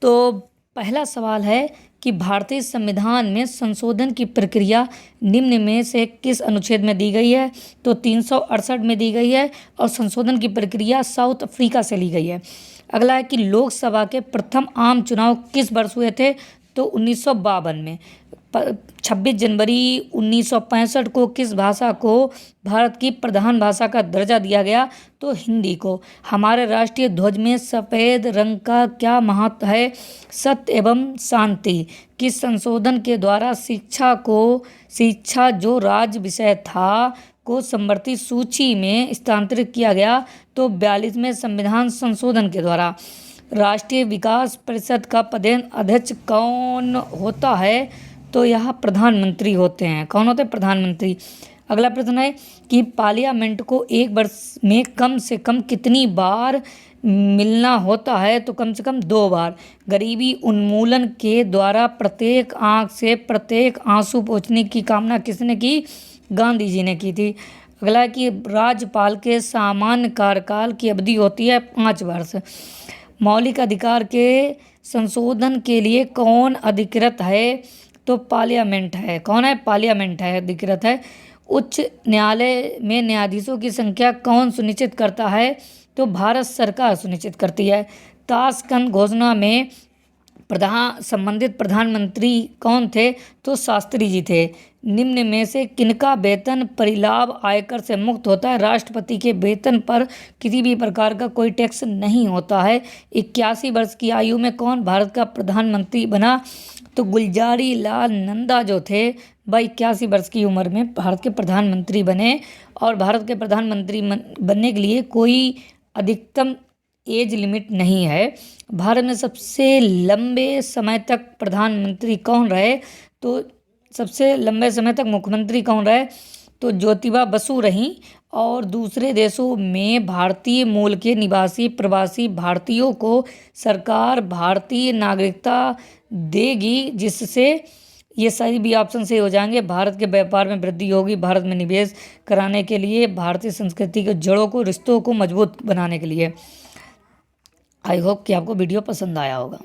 तो पहला सवाल है कि भारतीय संविधान में संशोधन की प्रक्रिया निम्न में से किस अनुच्छेद में दी गई है? तो 368 में दी गई है और संशोधन की प्रक्रिया साउथ अफ्रीका से ली गई है। अगला है कि लोकसभा के प्रथम आम चुनाव किस वर्ष हुए थे? तो 1952 में। 26 जनवरी 1965 को किस भाषा को भारत की प्रधान भाषा का दर्जा दिया गया? तो हिंदी को। हमारे राष्ट्रीय ध्वज में सफ़ेद रंग का क्या महत्व है? सत्य एवं शांति। किस संशोधन के द्वारा शिक्षा जो राज्य विषय था को समवर्ती सूची में स्थानांतरित किया गया? तो 42वें संविधान संशोधन के द्वारा। राष्ट्रीय विकास परिषद का पदेन अध्यक्ष कौन होता है? तो यह प्रधानमंत्री होते हैं। कौन होते हैं? प्रधानमंत्री। अगला प्रश्न है कि पार्लियामेंट को एक वर्ष में कम से कम कितनी बार मिलना होता है? तो कम से कम 2 बार। गरीबी उन्मूलन के द्वारा प्रत्येक आंख से प्रत्येक आंसू पोंछने की कामना किसने की? गांधी जी ने की थी। अगला है कि राज्यपाल के सामान्य कार्यकाल की अवधि होती है 5 वर्ष। मौलिक अधिकार के संशोधन के लिए कौन अधिकृत है? तो पार्लियामेंट है। कौन है? पार्लियामेंट है, अधिकृत है। उच्च न्यायालय में न्यायाधीशों की संख्या कौन सुनिश्चित करता है? तो भारत सरकार सुनिश्चित करती है। ताशकंद घोषणा में संबंधित प्रधानमंत्री कौन थे? तो शास्त्री जी थे। निम्न में से किनका वेतन परिलाभ आयकर से मुक्त होता है? राष्ट्रपति के वेतन पर किसी भी प्रकार का कोई टैक्स नहीं होता है। 81 वर्ष की आयु में कौन भारत का प्रधानमंत्री बना? तो गुलजारी लाल नंदा जो थे वह 81 वर्ष की उम्र में भारत के प्रधानमंत्री बने। और भारत के प्रधानमंत्री बनने के लिए कोई अधिकतम एज लिमिट नहीं है। भारत में सबसे लंबे समय तक प्रधानमंत्री कौन रहे? तो सबसे लंबे समय तक मुख्यमंत्री कौन रहे? तो ज्योतिबा बसु रहीं। और दूसरे देशों में भारतीय मूल के निवासी प्रवासी भारतीयों को सरकार भारतीय नागरिकता देगी, जिससे ये सारी भी ऑप्शन सही हो जाएंगे। भारत के व्यापार में वृद्धि होगी, भारत में निवेश कराने के लिए, भारतीय संस्कृति के जड़ों को रिश्तों को मजबूत बनाने के लिए। आई होप कि आपको वीडियो पसंद आया होगा।